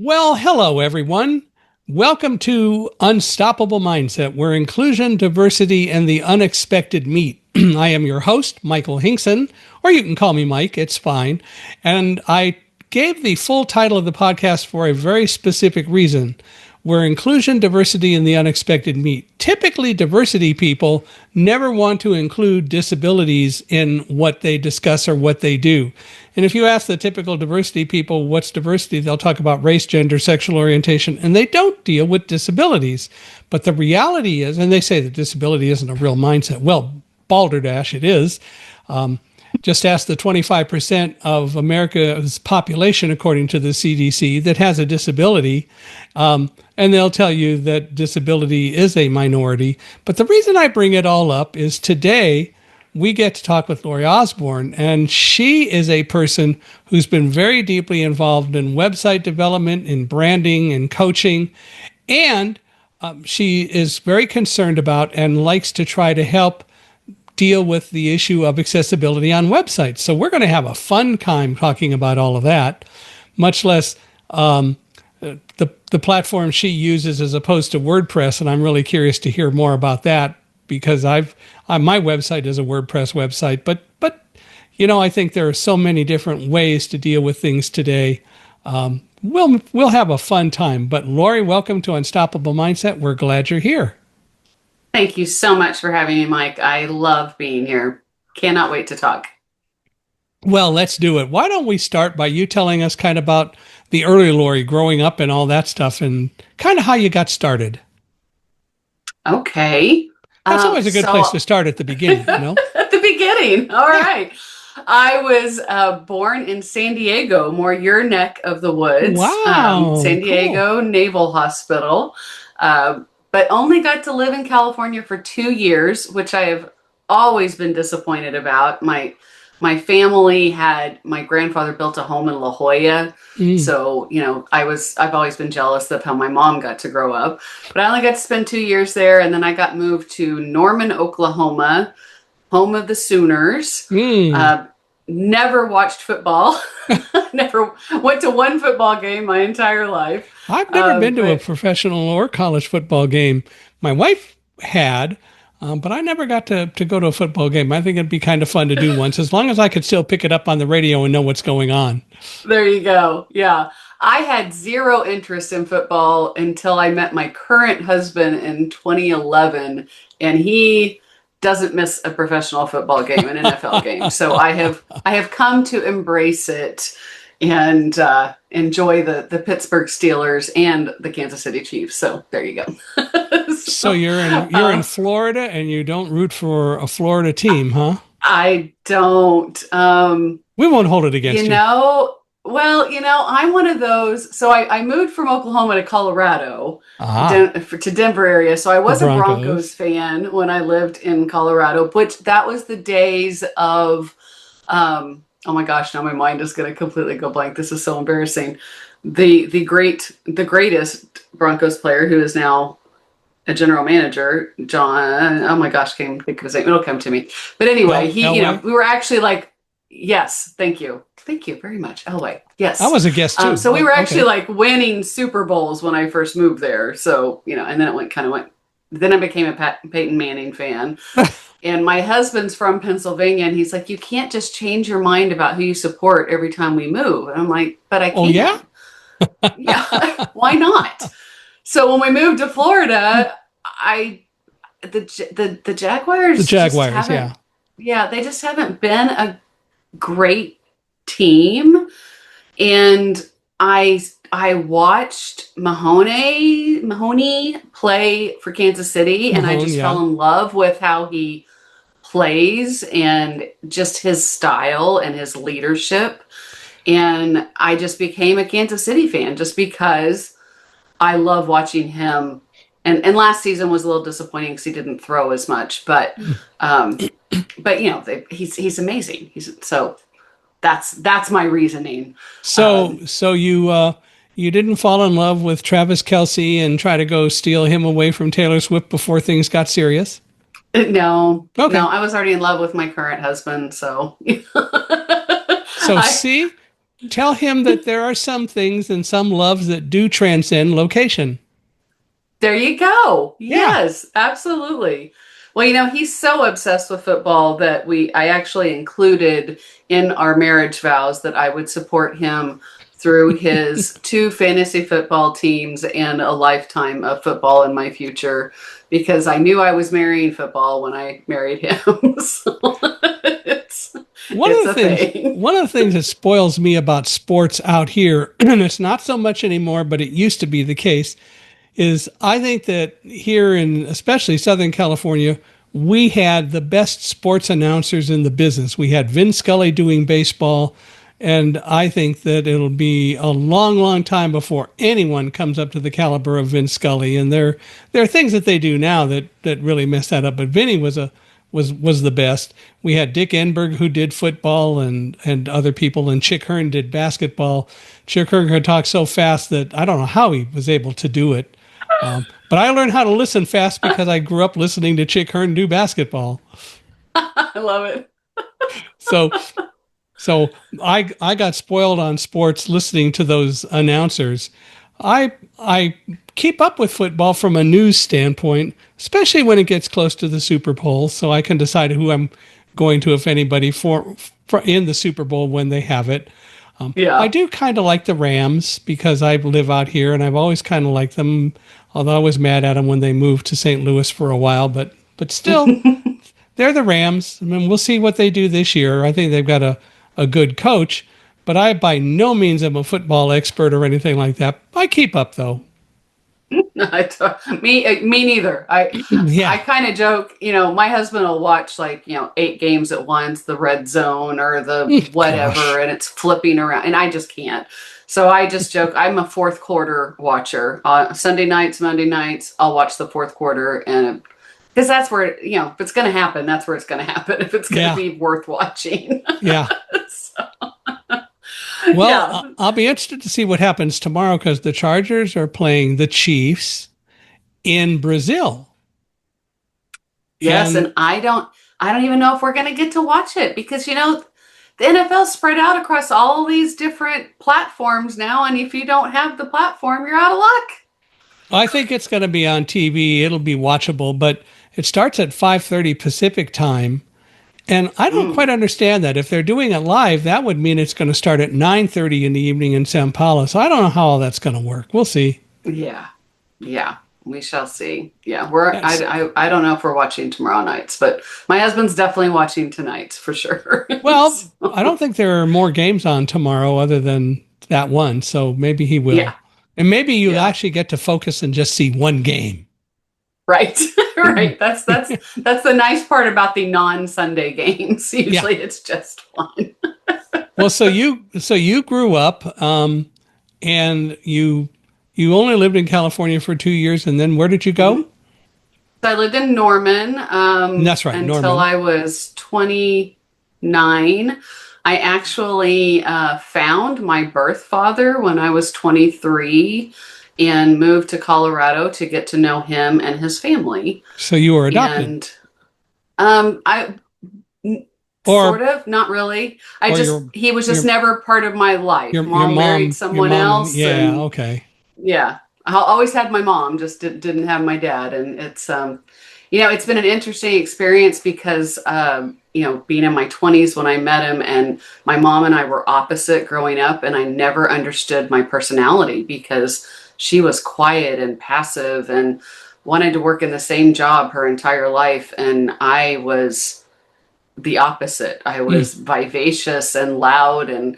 Well, hello, everyone. Welcome to Unstoppable Mindset, where inclusion, diversity, and the unexpected meet. I am your host, Michael Hingson, or you can call me Mike, it's fine. And I gave the full title of the podcast for a very specific reason, where inclusion, diversity, and the unexpected meet. Typically, diversity people never want to include disabilities in what they discuss or what they do. And if you ask the typical diversity people, what's diversity, they'll talk about race, gender, sexual orientation, and they don't deal with disabilities. But the reality is, and they say that disability isn't a real mindset. Well, balderdash, it is. Just ask the 25% of America's population, according to the CDC, that has a disability, and they'll tell you that disability is a minority. But the reason I bring it all up is today we get to talk with Lori Osbourne, and she is a person who's been very deeply involved in website development, in branding, and coaching, and she is very concerned about and likes to try to help deal with the issue of accessibility on websites. So we're going to have a fun time talking about all of that, much less the platform she uses as opposed to WordPress. And I'm really curious to hear more about that because my website is a WordPress website, but I think there are so many different ways to deal with things today. We'll have a fun time. But Lori, welcome to Unstoppable Mindset. We're glad you're here. Thank you so much for having me, Mike. I love being here. Cannot wait to talk. Well, let's do it. Why don't we start by you telling us kind of about the early Lori growing up and all that stuff and kind of how you got started? Okay. That's always a good place to start at the beginning, you know? At the beginning. All right. I was born in San Diego, more your neck of the woods. Wow. San Diego Cool. Naval Hospital. But only got to live in California for 2 years, which I have always been disappointed about. My family had, my grandfather built a home in La Jolla. So, I've always been jealous of how my mom got to grow up. But I only got to spend 2 years there. And then I got moved to Norman, Oklahoma, home of the Sooners. Never watched football. Never went to one football game my entire life. I've never been to a professional or college football game. My wife had, but I never got to go to a football game. I think it'd be kind of fun to do once, as long as I could still pick it up on the radio and know what's going on. There you go. Yeah. I had zero interest in football until I met my current husband in 2011, and he doesn't miss a professional football game, an NFL game. So I have come to embrace it and enjoy the Pittsburgh Steelers and the Kansas City Chiefs. So there you go. So you're in Florida and you don't root for a Florida team, huh? I don't. We won't hold it against you. Well, I'm one of those. So I moved from Oklahoma to Colorado, to Denver area. So I was a Broncos fan when I lived in Colorado, which that was the days of, oh my gosh, now my mind is going to completely go blank. This is so embarrassing. The greatest Broncos player who is now a general manager, John, oh my gosh, can't think of his name. It'll come to me. But anyway, we were actually like, yes, thank you. Thank you very much. Elway. Yes. I was a guest too. So we were actually like winning Super Bowls when I first moved there. So, and then then I became a Peyton Manning fan. And my husband's from Pennsylvania, and he's like, you can't just change your mind about who you support every time we move. And I'm like, but I can't. Oh, yeah? Yeah. Why not? So when we moved to Florida, the Jaguars. The Jaguars, yeah. Yeah, they just haven't been a great team. And I watched Mahoney play for Kansas City, and I just fell in love with how he plays and just his style and his leadership. And I just became a Kansas City fan just because I love watching him. And last season was a little disappointing because he didn't throw as much, but he's amazing. So that's my reasoning. So you didn't fall in love with Travis Kelce and try to go steal him away from Taylor Swift before things got serious? No. Okay. No, I was already in love with my current husband, so. So see, Tell him that there are some things and some loves that do transcend location. There you go. Yeah. Yes, absolutely. Well, he's so obsessed with football that I actually included in our marriage vows that I would support him through his two fantasy football teams and a lifetime of football in my future because I knew I was marrying football when I married him. So it's One of it's the a things thing. one of the things that spoils me about sports out here, and it's not so much anymore, but it used to be the case, is I think that here in especially Southern California, we had the best sports announcers in the business. We had Vin Scully doing baseball, and I think that it'll be a long, long time before anyone comes up to the caliber of Vin Scully. And there are things that they do now that really mess that up. But Vinny was the best. We had Dick Enberg who did football and other people, and Chick Hearn did basketball. Chick Hearn could talk so fast that I don't know how he was able to do it. But I learned how to listen fast because I grew up listening to Chick Hearn do basketball. I love it. So so I got spoiled on sports listening to those announcers. I keep up with football from a news standpoint, especially when it gets close to the Super Bowl, so I can decide who I'm going to, if anybody, for in the Super Bowl when they have it. I Yeah. do kind of like the Rams because I live out here, and I've always kind of liked them. Although I was mad at them when they moved to St. Louis for a while, but still, they're the Rams. I mean, we'll see what they do this year. I think they've got a good coach, but I by no means am a football expert or anything like that. I keep up though. Me neither. I Yeah. kind of joke, my husband will watch like, 8 games at once, the red zone or the whatever, Gosh. and it's flipping around, and I just can't. So I just joke, I'm a fourth quarter watcher. Sunday nights, Monday nights, I'll watch the fourth quarter, and because that's where, if it's going to happen, that's where it's going to happen. If it's going to Yeah. be worth watching. Yeah. So, Well, yeah. I'll be interested to see what happens tomorrow because the Chargers are playing the Chiefs in Brazil. Yes, And and I don't even know if we're going to get to watch it because the NFL spread out across all these different platforms now, and if you don't have the platform, you're out of luck. I think it's going to be on TV. It'll be watchable, but it starts at 5:30 Pacific time. And I don't Mm, quite understand that. If they're doing it live, that would mean it's going to start at 9:30 in the evening in Sao Paulo. So I don't know how all that's going to work. We'll see. yeah, yeah, we shall see. Yeah, we're Yes. I don't know if we're watching tomorrow nights, but my husband's definitely watching tonight for sure. Well, I So, don't think there are more games on tomorrow other than that one. So maybe he yeah, will. And maybe you'll yeah. actually get to focus and just see one game. Right. Right. That's the nice part about the non-Sunday games. Yeah. Usually it's just one. Well, so you grew up and you only lived in California for 2 years, and then where did you Mhm. go? So I lived in Norman That's right, until Norman. I was 29. I actually found my birth father when I was 23 and moved to Colorado to get to know him and his family. So you were adopted, And I sort or of, not really. or your He was just your never part of my life. your Mom married your someone mom and else, yeah, and okay. yeah, I always had my mom, just didn't have my dad. And it's been an interesting experience because, being in my 20s when I met him, and my mom and I were opposite growing up, and I never understood my personality because she was quiet and passive and wanted to work in the same job her entire life. And I was the opposite. I Mm. was vivacious and loud and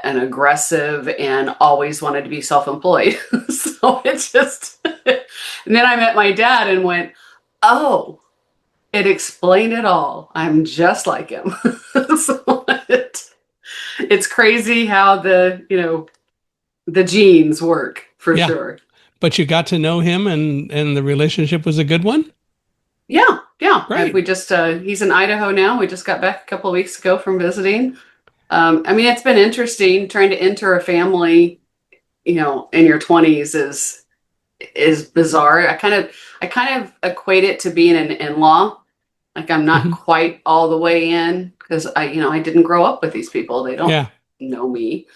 aggressive and always wanted to be self-employed. So it just and then I met my dad and went, "Oh, it explained it all. I'm just like him." So it's crazy how the genes work for Yeah, sure. but you got to know him, and the relationship was a good one. Yeah, yeah. Great. We just he's in Idaho now. We just got back a couple of weeks ago from visiting. I mean, it's been interesting trying to enter a family, in your 20s is bizarre. I kind of equate it to being an in-law. Like I'm not Mhm. quite all the way in because I didn't grow up with these people. They don't Yeah. know me.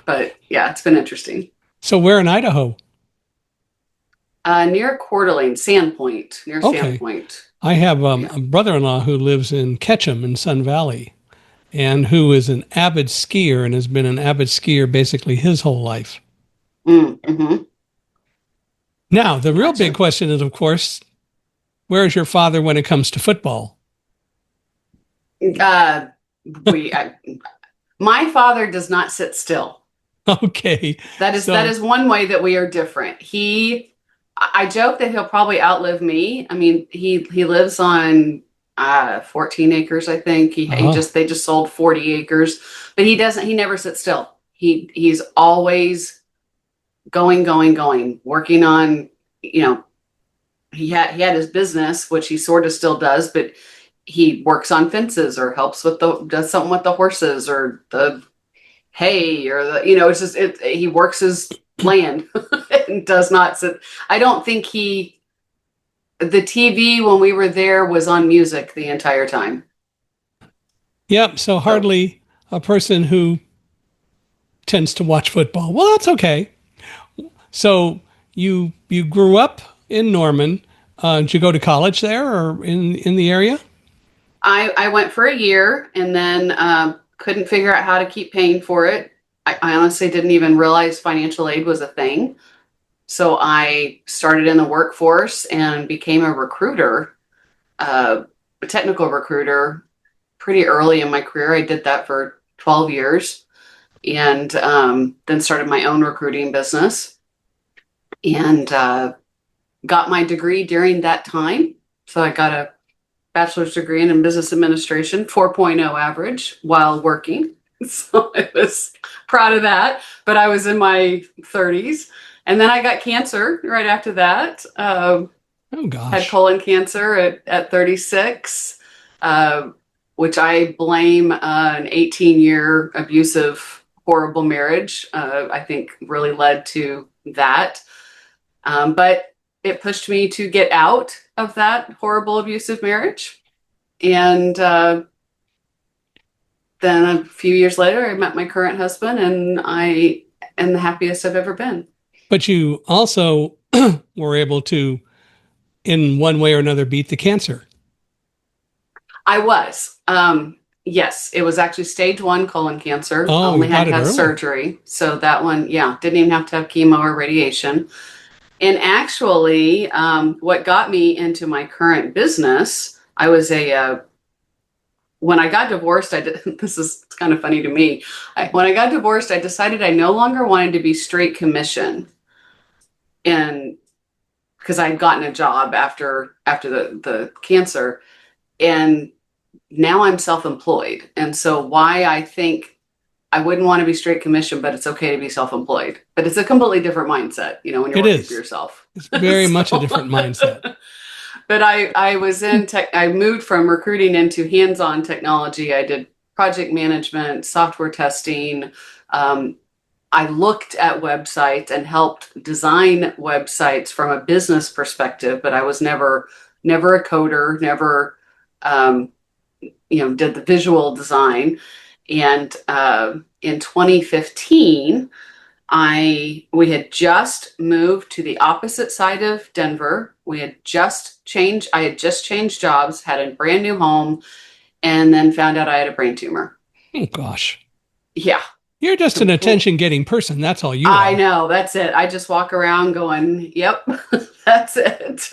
But yeah, it's been interesting. So where in Idaho? Near Coeur d'Alene, Sandpoint, near Okay. Sandpoint. I have Yeah. a brother-in-law who lives in Ketchum in Sun Valley and who is an avid skier and has been an avid skier basically his whole life. Mm-hmm. Now, the real big Gotcha. question is, of course, where is your father when it comes to football? Uh, we, I, my father does not sit still. Okay. So, That is one way that we are different. I joke that he'll probably outlive me. I mean, he lives on 14 acres, I think. They just sold 40 acres, but he never sits still. He's always going, working on, you know, he had his business, which he sort of still does, but he works on fences or helps with does something with the horses or the hay or it's just he works his land and does not sit. I don't think the TV when we were there was on music the entire time. yep. So So hardly a person who tends to watch football. Well, that's okay. So you grew up in Norman. Did you go to college there or in the area? I went for a year and then couldn't figure out how to keep paying for it. I honestly didn't even realize financial aid was a thing. So I started in the workforce and became a recruiter, a technical recruiter, pretty early in my career. I did that for 12 years and then started my own recruiting business and got my degree during that time. So I got a bachelor's degree in business administration, 4.0 average while working. So I was proud of that. But I was in my 30s. And then I got cancer right after that. Oh Had gosh. colon cancer at 36, which I blame an 18-year abusive, horrible marriage. I think really led to that. But it pushed me to get out of that horrible abusive marriage. And then a few years later, I met my current husband, and I am the happiest I've ever been. But you also were able to, in one way or another, beat the cancer. I was. Yes, it was actually stage 1 colon cancer. I Oh, you only had got to it have early. surgery. So that one, yeah, didn't even have to have chemo or radiation. And actually, what got me into my current business, I was when I got divorced, I did, this is kind of funny to me. When I got divorced, I decided I no longer wanted to be straight commission. And because I'd gotten a job after the cancer. And now I'm self-employed. And so why I think I wouldn't want to be straight commission, but it's okay to be self-employed. But it's a completely different mindset, when you're It working for is. yourself. It's very much a So, different mindset. but I was in tech. I moved from recruiting into hands-on technology. I did project management, software testing. Um, I looked at websites and helped design websites from a business perspective, but I was never a coder, never um, did the visual design. And in 2015, we had just moved to the opposite side of Denver. I had just changed jobs, had a brand new home, and then found out I had a brain tumor. Oh gosh. Yeah. You're just an attention getting person. That's all you I are. know, that's it. I just walk around going, yep, that's it.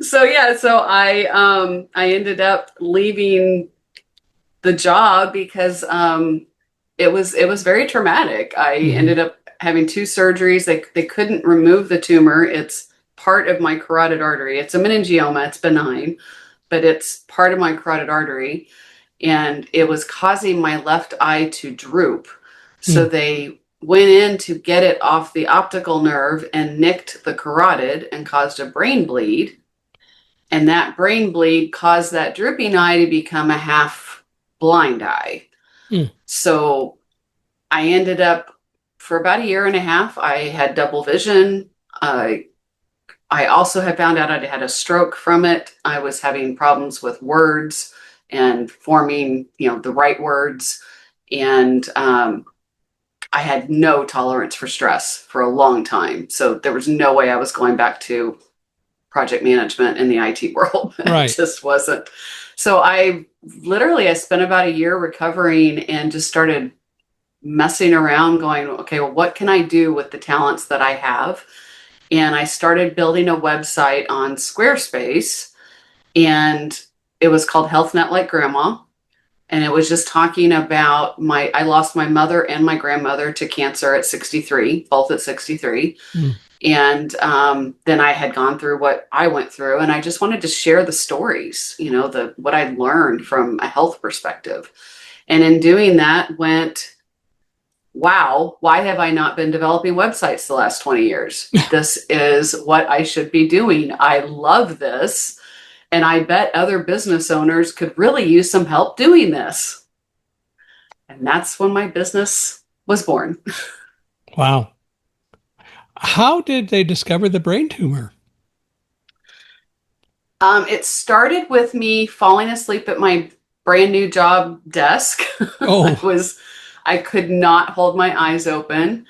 So yeah, so I ended up leaving the job because it was very traumatic. I Mm-hmm. ended up having 2 surgeries. They couldn't remove the tumor. It's part of my carotid artery. It's a meningioma. It's benign, but it's part of my carotid artery, and it was causing my left eye to droop. So Mm. they went in to get it off the optical nerve and nicked the carotid and caused a brain bleed. And that brain bleed caused that drooping eye to become a half blind eye. Mm. So I ended up, for about a year and a half, I had double vision. I also had found out I had a stroke from it. I was having problems with words and forming, the right words. And I had no tolerance for stress for a long time. So there was no way I was going back to project management in the IT world. It Right. just wasn't. So I spent about a year recovering and just started messing around going, okay, well, what can I do with the talents that I have? And I started building a website on Squarespace, and it was called Health Net Like Grandma. And it was just talking about I lost my mother and my grandmother to cancer at 63, both at 63. Mm. And then I had gone through what I went through, and I just wanted to share the stories, what I learned from a health perspective. And in doing that, went, wow, why have I not been developing websites the last 20 years? This is what I should be doing. I love this. And I bet other business owners could really use some help doing this. And that's when my business was born. Wow. How did they discover the brain tumor? It started with me falling asleep at my brand new job desk. Oh, I could not hold my eyes open.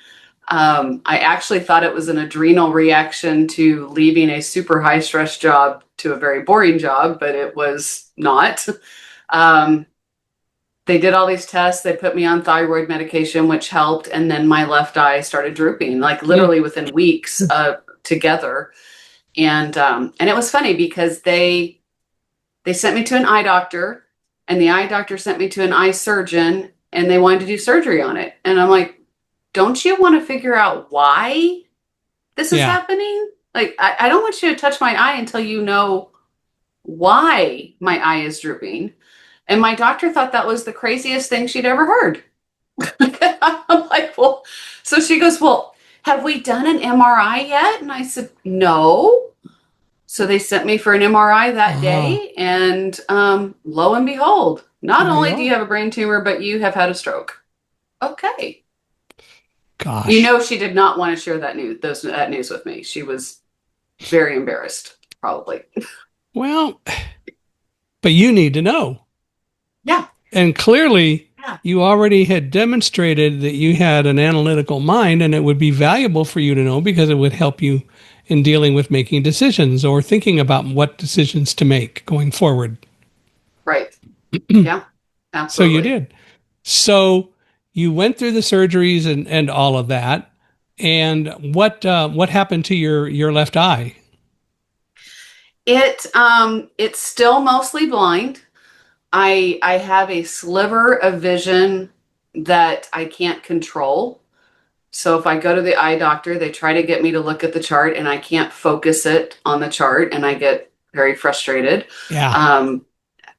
I actually thought it was an adrenal reaction to leaving a super high stress job to a very boring job, but it was not. They did all these tests. They put me on thyroid medication, which helped. And then my left eye started drooping, like literally within weeks together. And it was funny because they sent me to an eye doctor, and the eye doctor sent me to an eye surgeon, and they wanted to do surgery on it. And I'm like, don't you want to figure out why this is happening? Like, I don't want you to touch my eye until you know why my eye is drooping. And my doctor thought that was the craziest thing she'd ever heard. I'm like, well, so she goes, well, have we done an MRI yet? And I said, no. So they sent me for an MRI that day, and lo and behold, not only do you have a brain tumor, but you have had a stroke. Okay. Gosh. She did not want to share that news with me. She was very embarrassed, probably. Well, but you need to know. Yeah. And clearly, you already had demonstrated that you had an analytical mind, and it would be valuable for you to know because it would help you in dealing with making decisions or thinking about what decisions to make going forward. Right. Yeah, absolutely. So you did. So you went through the surgeries and all of that. And what happened to your left eye? It's still mostly blind. I have a sliver of vision that I can't control. So if I go to the eye doctor, they try to get me to look at the chart, and I can't focus it on the chart, and I get very frustrated. Yeah.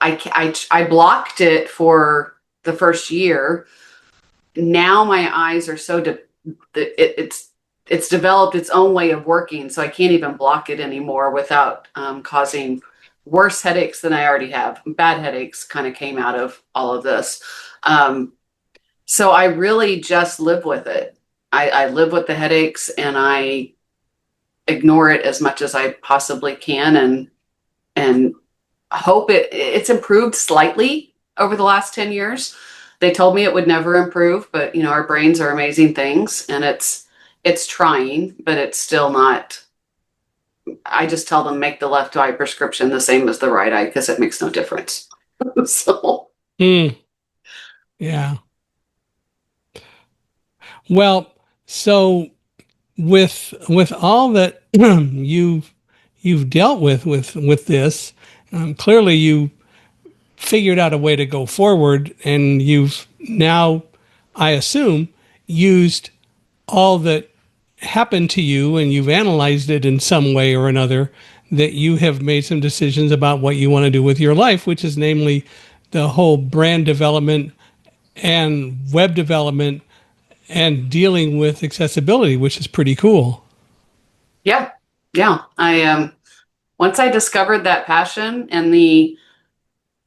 I blocked it for the first year. Now my eyes are so it's developed its own way of working, so I can't even block it anymore without causing worse headaches than I already have. Bad headaches kind of came out of all of this. So I really just live with it. I live with the headaches, and I ignore it as much as I possibly can, and hope it's improved slightly over the last 10 years. They told me it would never improve, but our brains are amazing things, and it's trying, but it's still not. I just tell them make the left eye prescription the same as the right eye because it makes no difference. So. Yeah. Well, so with all that you've dealt with this, clearly you figured out a way to go forward, and you've now, I assume, used all that happened to you, and you've analyzed it in some way or another, that you have made some decisions about what you want to do with your life, which is namely the whole brand development and web development and dealing with accessibility, which is pretty cool. Yeah. I once I discovered that passion, and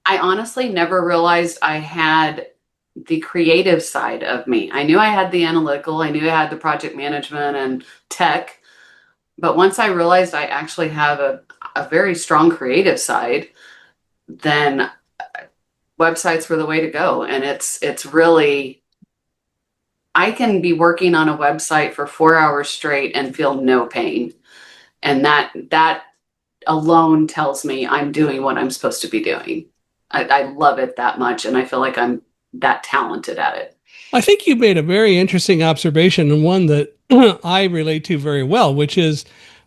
I honestly never realized I had the creative side of me. I knew I had the analytical, I knew I had the project management and tech, but once I realized I actually have a very strong creative side, then websites were the way to go. And it's really, I can be working on a website for 4 hours straight and feel no pain. And that alone tells me I'm doing what I'm supposed to be doing. I love it that much, and I feel like I'm that talented at it. I think you made a very interesting observation, and one that I relate to very well, which is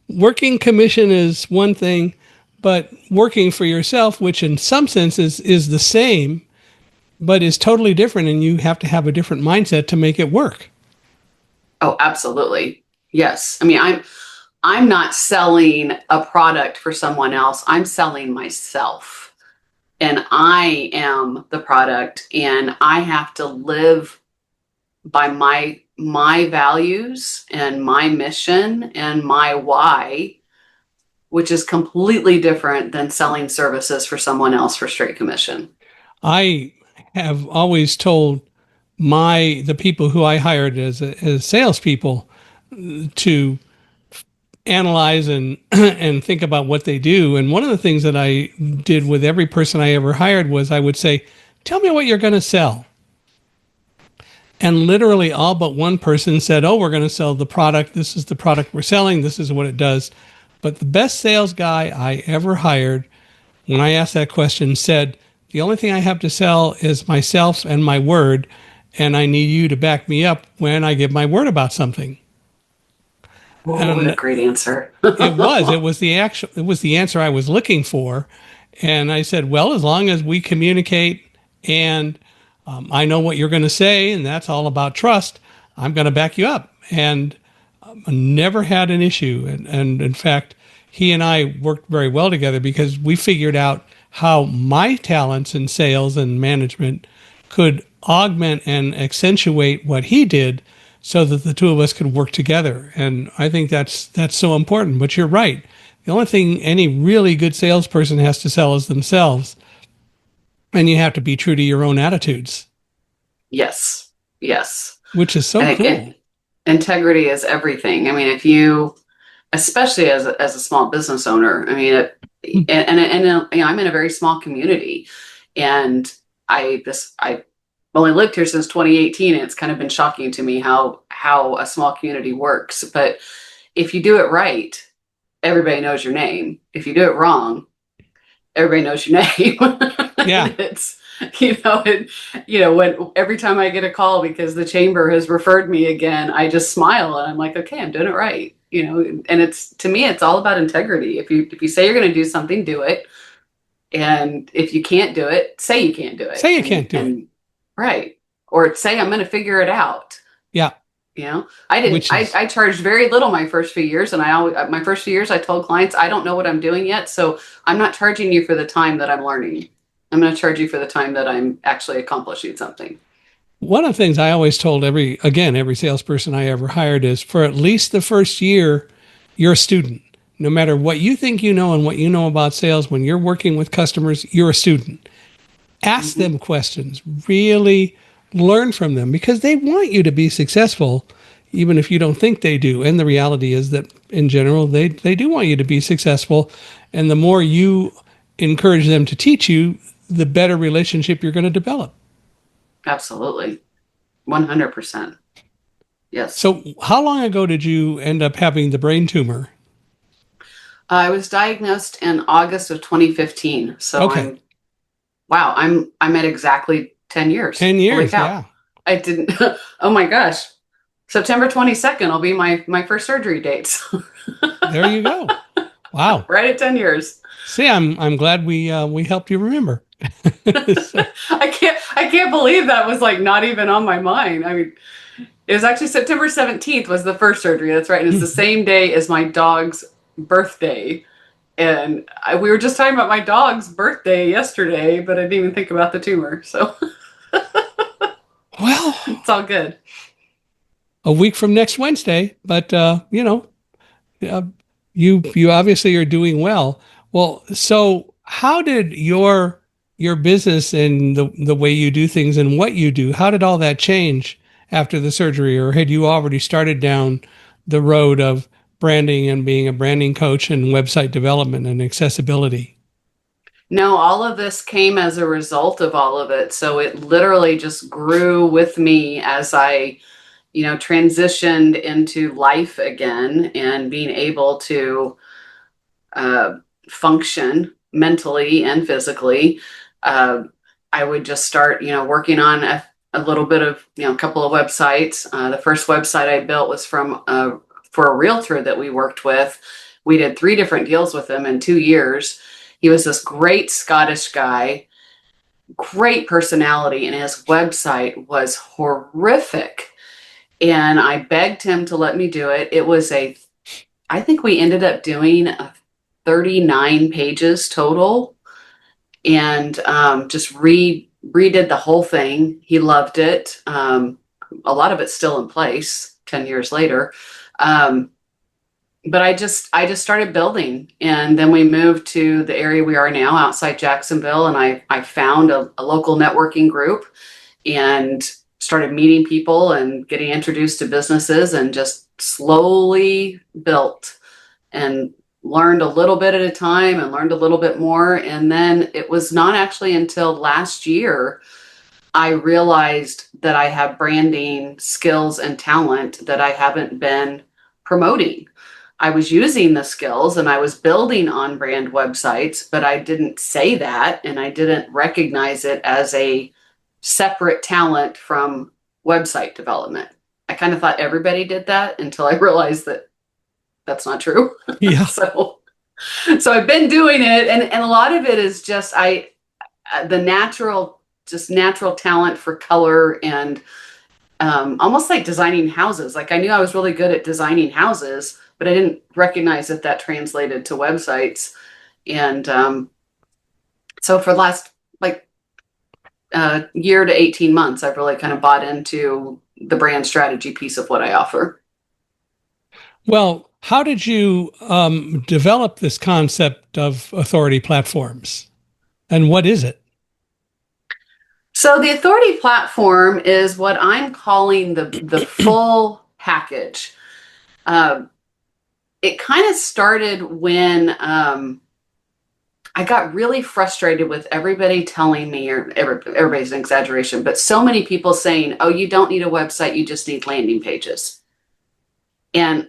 working commission is one thing, but working for yourself, which in some senses is the same, but is totally different, and you have to have a different mindset to make it work. Oh, absolutely. Yes. I mean, I'm not selling a product for someone else. I'm selling myself. And I am the product, and I have to live by my values and my mission and my why, which is completely different than selling services for someone else for straight commission. I have always told the people who I hired as salespeople to analyze and and think about what they do. And one of the things that I did with every person I ever hired was I would say, "Tell me what you're going to sell." And literally all but one person said, "Oh, we're going to sell the product. This is the product we're selling. This is what it does." But the best sales guy I ever hired, when I asked that question, said, "The only thing I have to sell is myself and my word, and I need you to back me up when I give my word about something." Oh, what a great answer. It was the answer I was looking for. And I said, "Well, as long as we communicate and I know what you're going to say, and that's all about trust, I'm going to back you up." And I never had an issue. And in fact, he and I worked very well together because we figured out how my talents in sales and management could augment and accentuate what he did so that the two of us could work together. And I think that's so important. But you're right. The only thing any really good salesperson has to sell is themselves. And you have to be true to your own attitudes. Yes. Yes. Which is so cool. Integrity is everything. I mean, if you, especially as a small business owner, I mean, and you know, I'm in a very small community, and I've only lived here since 2018, and it's kind of been shocking to me how a small community works. But if you do it right, everybody knows your name. If you do it wrong, everybody knows your name. Yeah. It's, when every time I get a call because the chamber has referred me again, I just smile and I'm like, okay, I'm doing it right. And to me, it's all about integrity. If you say you're going to do something, do it. And if you can't do it, say you can't do it. Say you can't do it. Right. Or say, I'm going to figure it out. Yeah. I charged very little my first few years. And my first few years, I told clients, I don't know what I'm doing yet. So I'm not charging you for the time that I'm learning. I'm going to charge you for the time that I'm actually accomplishing something. One of the things I always told every salesperson I ever hired is, for at least the first year, you're a student. No matter what you think you know and what you know about sales, when you're working with customers, you're a student. Ask them questions. Really learn from them, because they want you to be successful, even if you don't think they do. And the reality is that in general, they do want you to be successful. And the more you encourage them to teach you, the better relationship you're going to develop. Absolutely. 100%. Yes. So how long ago did you end up having the brain tumor? I was diagnosed in August of 2015. So okay. I'm at exactly 10 years. 10 years, yeah. I didn't, oh my gosh. September 22nd will be my first surgery date. There you go. Wow. Right at 10 years. See, I'm glad we helped you remember. So. I can't believe that was like not even on my mind. I mean, it was actually September 17th was the first surgery. That's right. And it's the same day as my dog's birthday. And we were just talking about my dog's birthday yesterday, but I didn't even think about the tumor. So, well, it's all good. A week from next Wednesday, but you obviously are doing well. Well, so how did your business and the way you do things and what you do, how did all that change after the surgery? Or had you already started down the road of branding and being a branding coach and website development and accessibility? No, all of this came as a result of all of it. So it literally just grew with me as I transitioned into life again and being able to function mentally and physically, I would just start, working on a little bit of, a couple of websites. The first website I built was for a realtor that we worked with. We did 3 different deals with him in 2 years. He was this great Scottish guy, great personality, and his website was horrific. And I begged him to let me do it. I think we ended up doing 39 pages total, and just redid the whole thing. He loved it. A lot of it's still in place 10 years later. But I just started building, and then we moved to the area we are now outside Jacksonville, and I found a local networking group and started meeting people and getting introduced to businesses, and just slowly built and learned a little bit at a time and learned a little bit more. And then it was not actually until last year I realized that I have branding skills and talent that I haven't been promoting. I was using the skills and I was building on brand websites, but I didn't say that, and I didn't recognize it as a separate talent from website development. I kind of thought everybody did that until I realized that that's not true. Yeah. So I've been doing it, and a lot of it is just the natural talent for color, and almost like designing houses. Like, I knew I was really good at designing houses, but I didn't recognize that translated to websites. And so for the last year to 18 months, I've really kind of bought into the brand strategy piece of what I offer. Well, how did you develop this concept of authority platforms, and what is it? So the authority platform is what I'm calling the full package. It kind of started when I got really frustrated with everybody telling me, or everybody's an exaggeration, but so many people saying, oh, you don't need a website, you just need landing pages. And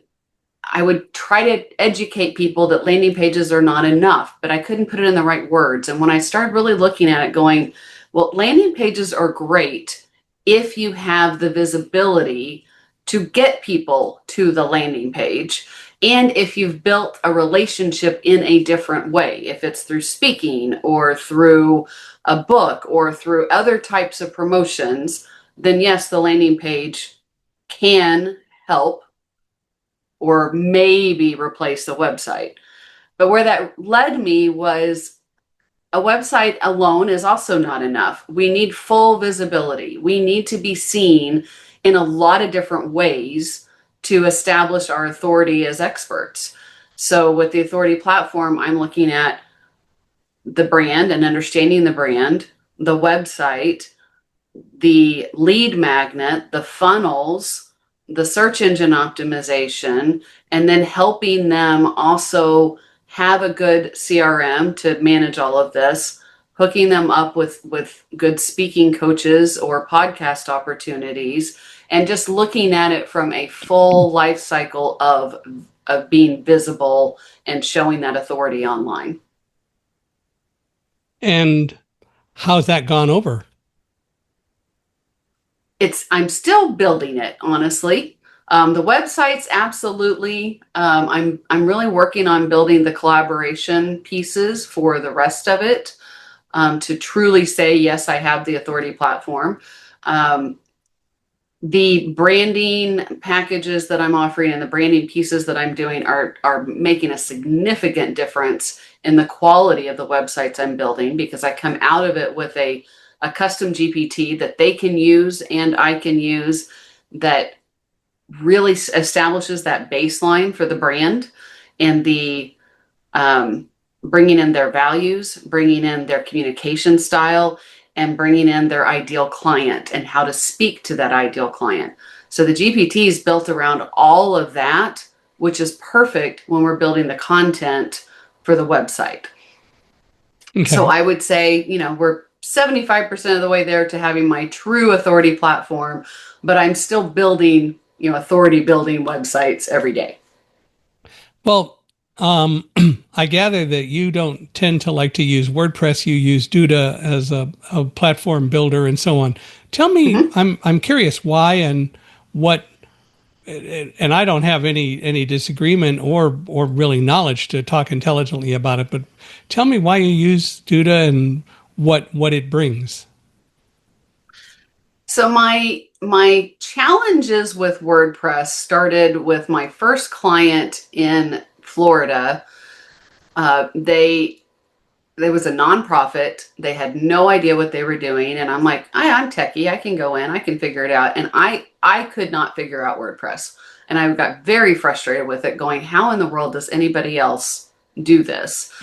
I would try to educate people that landing pages are not enough, but I couldn't put it in the right words. And when I started really looking at it going, well, landing pages are great if you have the visibility to get people to the landing page, and if you've built a relationship in a different way, if it's through speaking or through a book or through other types of promotions, then yes, the landing page can help or maybe replace the website. But where that led me was a website alone is also not enough. We need full visibility. We need to be seen in a lot of different ways to establish our authority as experts. So with the authority platform, I'm looking at the brand and understanding the brand, the website, the lead magnet, the funnels, the search engine optimization, and then helping them also have a good CRM to manage all of this, hooking them up with good speaking coaches or podcast opportunities, and just looking at it from a full life cycle of being visible and showing that authority online. And how's that gone over? I'm still building it, honestly. The website's absolutely. I'm really working on building the collaboration pieces for the rest of it, to truly say, yes, I have the authority platform. The branding packages that I'm offering and the branding pieces that I'm doing are making a significant difference in the quality of the websites I'm building, because I come out of it with a custom GPT that they can use and I can use, that really establishes that baseline for the brand, and the bringing in their values, bringing in their communication style, and bringing in their ideal client and how to speak to that ideal client. So the GPT is built around all of that, which is perfect when we're building the content for the website. Okay. So I would say, we're 75% of the way there to having my true authority platform, but I'm still building, authority building websites every day. Well, I gather that you don't tend to like to use WordPress. You use Duda as a platform builder and so on. Tell me, Mm-hmm. I'm curious why and what. And I don't have any disagreement or really knowledge to talk intelligently about it. But tell me why you use Duda and what it brings. So my challenges with WordPress started with my first client in Florida. They There was a nonprofit. They had no idea what they were doing, and I'm like, I'm techie. I can go in. I can figure it out. And I could not figure out WordPress, and I got very frustrated with it. Going, how in the world does anybody else do this?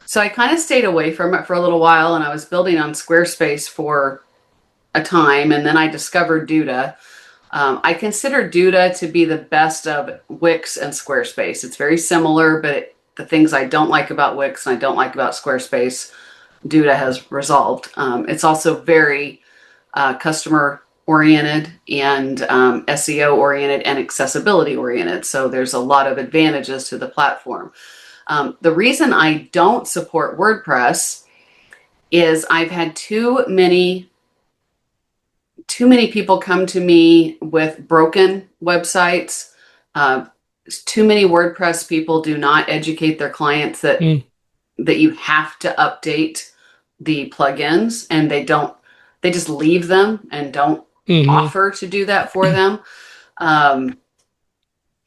So I kind of stayed away from it for a little while, and I was building on Squarespace for a time, and then I discovered Duda. I consider Duda to be the best of Wix and Squarespace. It's very similar, but the things I don't like about Wix and I don't like about Squarespace, Duda has resolved. It's also very customer oriented and SEO oriented and accessibility oriented. So there's a lot of advantages to the platform. The reason I don't support WordPress is I've had too many people come to me with broken websites. Too many WordPress people do not educate their clients that you have to update the plugins, and they just leave them and don't offer to do that for them. And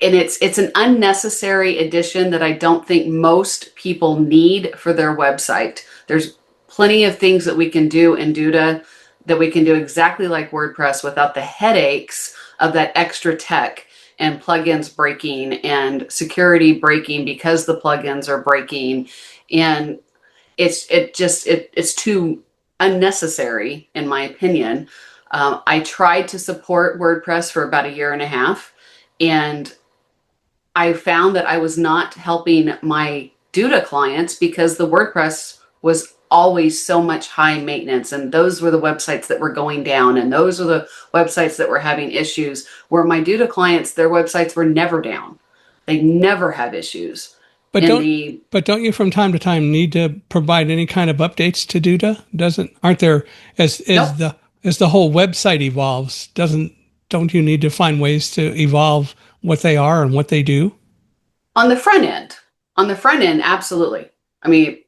it's an unnecessary addition that I don't think most people need for their website. There's plenty of things that we can do in Duda that we can do exactly like WordPress without the headaches of that extra tech and plugins breaking and security breaking because the plugins are breaking. And it's too unnecessary, in my opinion. I tried to support WordPress for about a year and a half, and I found that I was not helping my Duda clients because the WordPress was always so much high maintenance, and those were the websites that were going down, and those were the websites that were having issues, where my Duda clients, their websites were never down. They never had issues. But don't you from time to time need to provide any kind of updates to Duda? Aren't there Nope. as the whole website evolves, don't you need to find ways to evolve what they are and what they do? On the front end. On the front end, absolutely. I mean,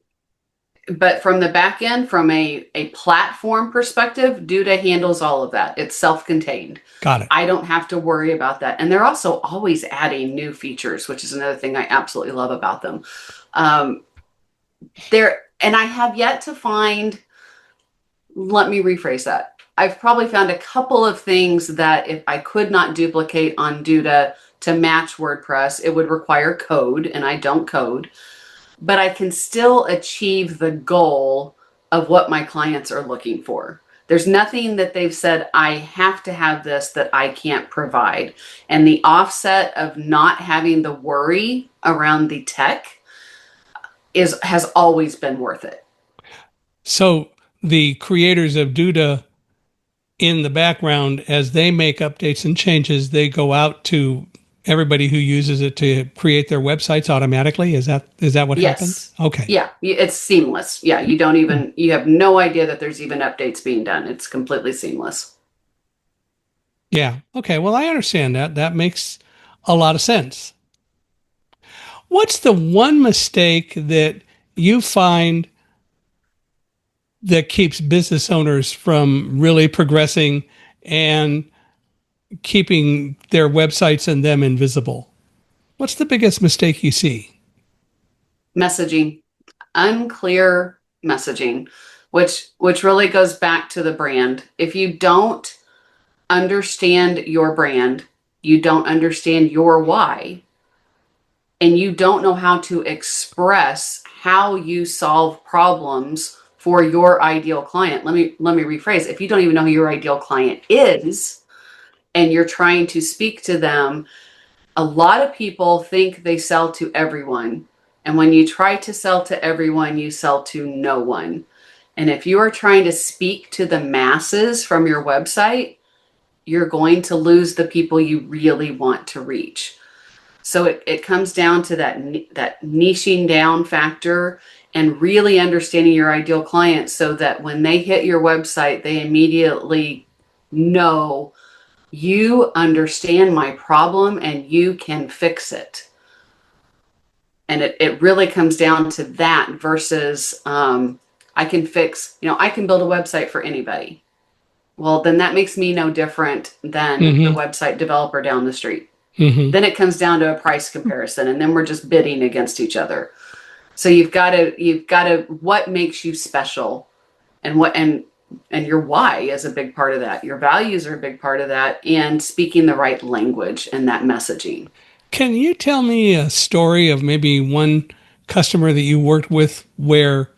but from the back end, from a platform perspective, Duda handles all of that. It's self-contained. Got it. I don't have to worry about that. And they're also always adding new features, which is another thing I absolutely love about them. And I have yet to find, let me rephrase that. I've probably found a couple of things that if I could not duplicate on Duda to match WordPress, it would require code, and I don't code. But I can still achieve the goal of what my clients are looking for. There's nothing that they've said, I have to have this, that I can't provide. And the offset of not having the worry around the tech has always been worth it. So the creators of Duda, in the background, as they make updates and changes, they go out to everybody who uses it to create their websites automatically. Is that what happens? Okay. Yeah, it's seamless. Yeah, you have no idea that there's even updates being done. It's completely seamless. Yeah. Okay. Well, I understand that. That makes a lot of sense. What's the one mistake that you find that keeps business owners from really progressing and keeping their websites and them invisible? What's the biggest mistake you see? Messaging, unclear messaging, which really goes back to the brand. If you don't understand your brand, you don't understand your why, and you don't know how to express how you solve problems for your ideal client. Let me rephrase. If you don't even know who your ideal client is and you're trying to speak to them, a lot of people think they sell to everyone. And when you try to sell to everyone, you sell to no one. And if you are trying to speak to the masses from your website, you're going to lose the people you really want to reach. So it comes down to that niching down factor and really understanding your ideal client so that when they hit your website, they immediately know you understand my problem and you can fix it. And it really comes down to that versus I can build a website for anybody. Well, then that makes me no different than the website developer down the street. Then it comes down to a price comparison, and then we're just bidding against each other. So you've got to what makes you special, and your why is a big part of that. Your values are a big part of that, and speaking the right language and that messaging. Can you tell me a story of maybe one customer that you worked with where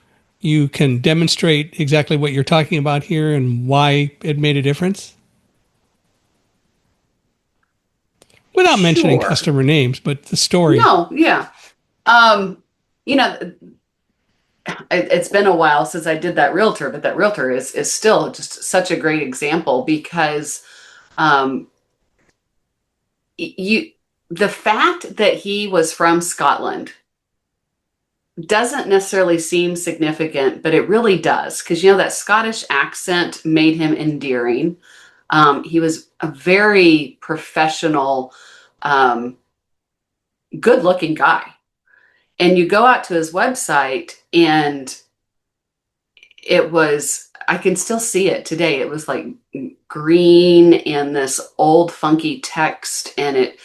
you can demonstrate exactly what you're talking about here and why it made a difference? Without mentioning Sure. customer names, but the story. No, yeah. You know, it's been a while since I did that realtor, but that realtor is still just such a great example because the fact that he was from Scotland doesn't necessarily seem significant, but it really does, because that Scottish accent made him endearing. He was a very professional, good-looking guy. And you go out to his website and I can still see it today. It was like green and this old funky text, and it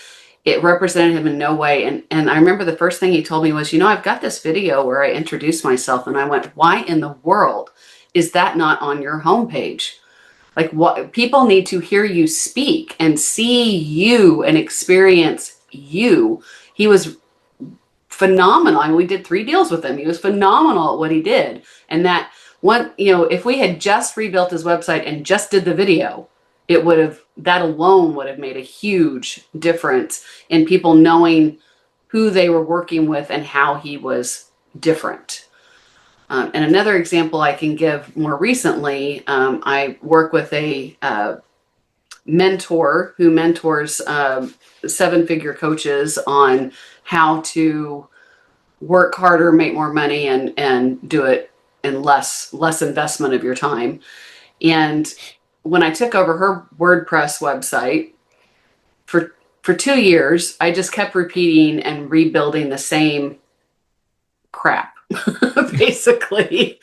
represented him in no way. And I remember the first thing he told me was, I've got this video where I introduced myself. And I went, why in the world is that not on your homepage? Like, what people need to hear you speak and see you and experience you. He was phenomenal. I mean, we did 3 deals with him. He was phenomenal at what he did. And that one, if we had just rebuilt his website and just did the video, that alone would have made a huge difference in people knowing who they were working with and how he was different. And another example I can give more recently, I work with a mentor who mentors 7-figure coaches on how to work harder, make more money, and do it in less investment of your time. And when I took over her WordPress website for 2 years, I just kept repeating and rebuilding the same crap, basically.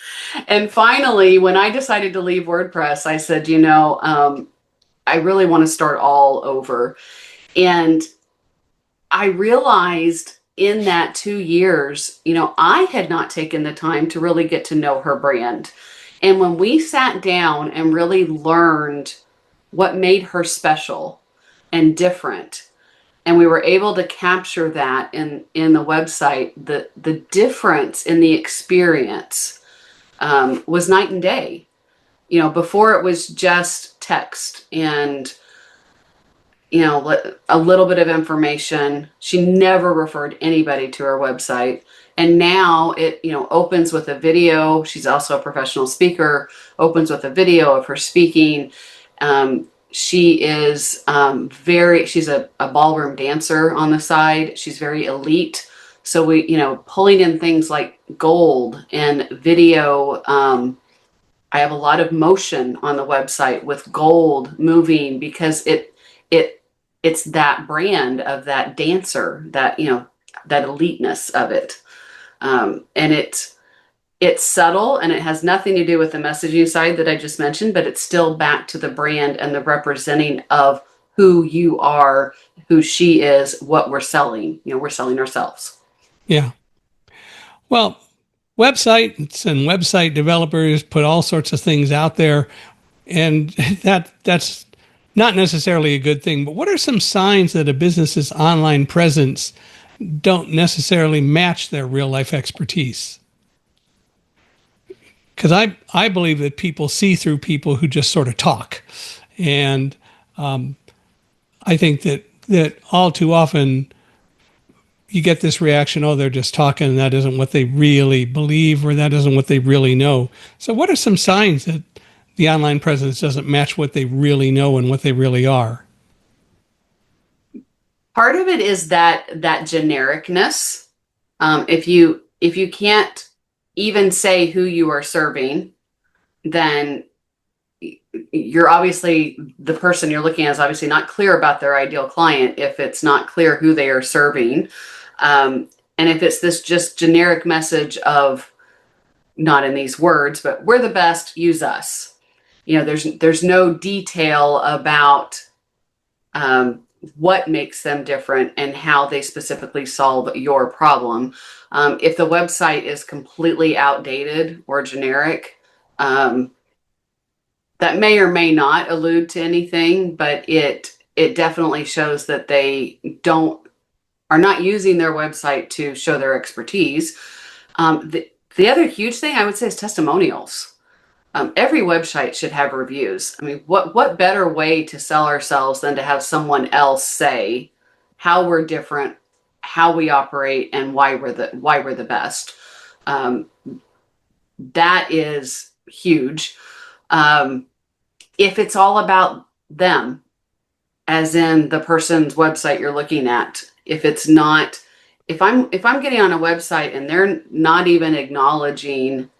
And finally, when I decided to leave WordPress, I said, I really want to start all over. And I realized in that 2 years, I had not taken the time to really get to know her brand. And when we sat down and really learned what made her special and different, and we were able to capture that in the website, the difference in the experience was night and day. Before it was just text and a little bit of information. She never referred anybody to her website. And now it, opens with a video. She's also a professional speaker, opens with a video of her speaking. She is she's a ballroom dancer on the side. She's very elite. So we, pulling in things like gold and video. I have a lot of motion on the website with gold moving because it's that brand of that dancer, that, that eliteness of it. And it's subtle and it has nothing to do with the messaging side that I just mentioned, but it's still back to the brand and the representing of who you are, who she is, what we're selling. We're selling ourselves. Yeah. Well, websites and website developers put all sorts of things out there, and that's not necessarily a good thing. But what are some signs that a business's online presence don't necessarily match their real life expertise? Because I believe that people see through people who just sort of talk. And I think that all too often you get this reaction, oh, they're just talking, that isn't what they really believe, or that isn't what they really know. So what are some signs that the online presence doesn't match what they really know and what they really are? Part of it is that genericness. If you can't even say who you are serving, then you're obviously, the person you're looking at is obviously not clear about their ideal client if it's not clear who they are serving. And if it's this just generic message of, not in these words, but we're the best, use us. There's no detail about what makes them different and how they specifically solve your problem. If the website is completely outdated or generic, that may or may not allude to anything, but it definitely shows that they are not using their website to show their expertise. The other huge thing I would say is testimonials. Every website should have reviews. I mean, what better way to sell ourselves than to have someone else say how we're different, how we operate, and why we're the best. That is huge. If it's all about them, as in the person's website you're looking at, if I'm getting on a website and they're not even acknowledging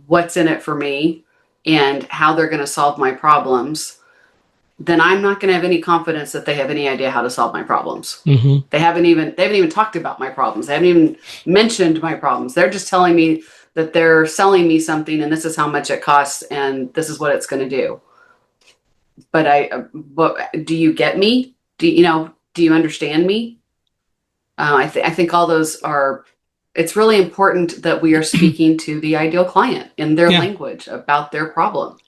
what's in it for me and how they're going to solve my problems, then I'm not going to have any confidence that they have any idea how to solve my problems. Mm-hmm. They haven't even talked about my problems. They haven't even mentioned my problems. They're just telling me that they're selling me something and this is how much it costs and this is what it's going to do. But do you get me? Do you understand me? I think all those are. It's really important that we are speaking to the ideal client in their language about their problem.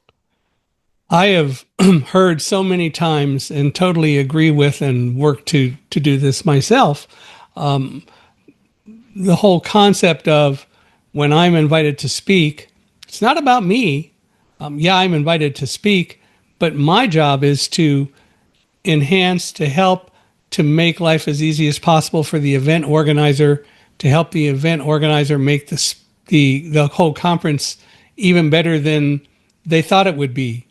I have heard so many times and totally agree with and work to do this myself. The whole concept of when I'm invited to speak, it's not about me. I'm invited to speak, but my job is to enhance, to help, to make life as easy as possible for the event organizer, to help the event organizer make the whole conference even better than they thought it would be.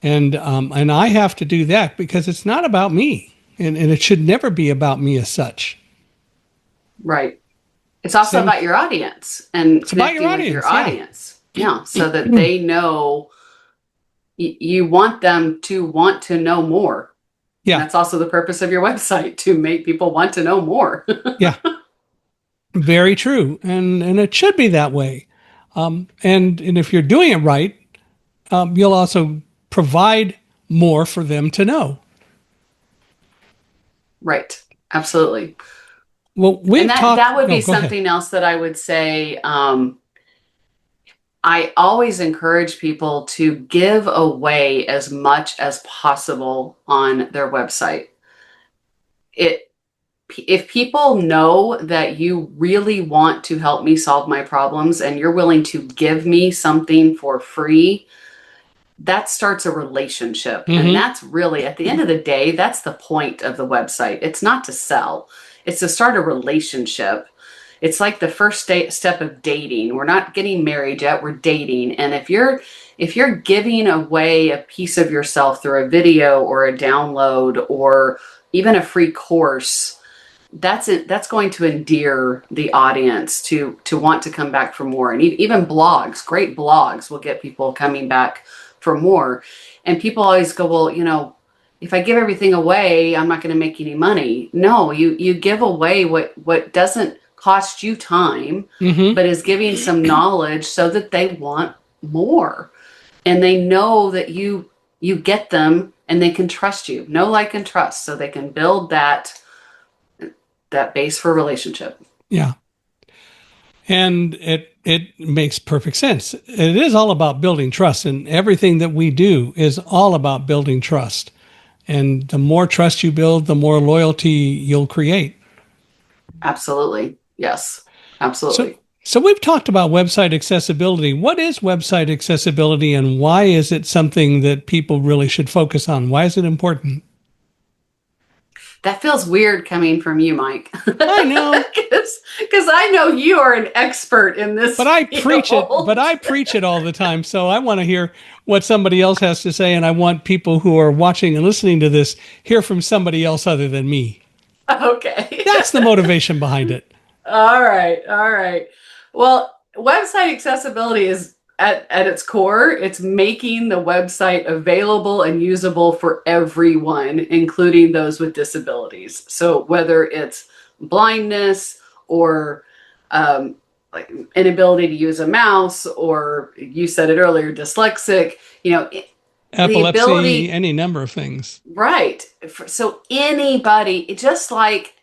And I have to do that because it's not about me, and it should never be about me as such. Right. It's also about your audience and connecting with your audience. Yeah, so that they know you want them to want to know more. Yeah. And that's also the purpose of your website, to make people want to know more. Yeah. Very true. And it should be that way. And if you're doing it right, you'll also provide more for them to know. Right. Absolutely. Well, that would be something else that I would say. I always encourage people to give away as much as possible on their website. If people know that you really want to help me solve my problems and you're willing to give me something for free, that starts a relationship. Mm-hmm. And that's really, at the end of the day, that's the point of the website. It's not to sell. It's to start a relationship. It's like the first step of dating. We're not getting married yet, we're dating. And if you're giving away a piece of yourself through a video or a download or even a free course, that's going to endear the audience to want to come back for more. And even blogs, great blogs, will get people coming back for more. And people always go, well, if I give everything away, I'm not going to make any money. No, you give away what doesn't cost you time, mm-hmm. but is giving some knowledge so that they want more. And they know that you get them and they can trust you. Know, like, and trust, so they can build that base for relationship. Yeah. And it makes perfect sense. It is all about building trust, and everything that we do is all about building trust. And the more trust you build, the more loyalty you'll create. Absolutely. Yes, absolutely. So we've talked about website accessibility. What is website accessibility, and why is it something that people really should focus on? Why is it important? That feels weird coming from you, Mike. I know. Because I know you are an expert in this But I preach it, but field. I preach it all the time. So I want to hear what somebody else has to say. And I want people who are watching and listening to this hear from somebody else other than me. Okay. That's the motivation behind it. All right. All right. Well, website accessibility is at its core, it's making the website available and usable for everyone, including those with disabilities. So whether it's blindness or like inability to use a mouse, or you said it earlier, dyslexic, the Epilepsy, ability, any number of things. right. So anybody, just like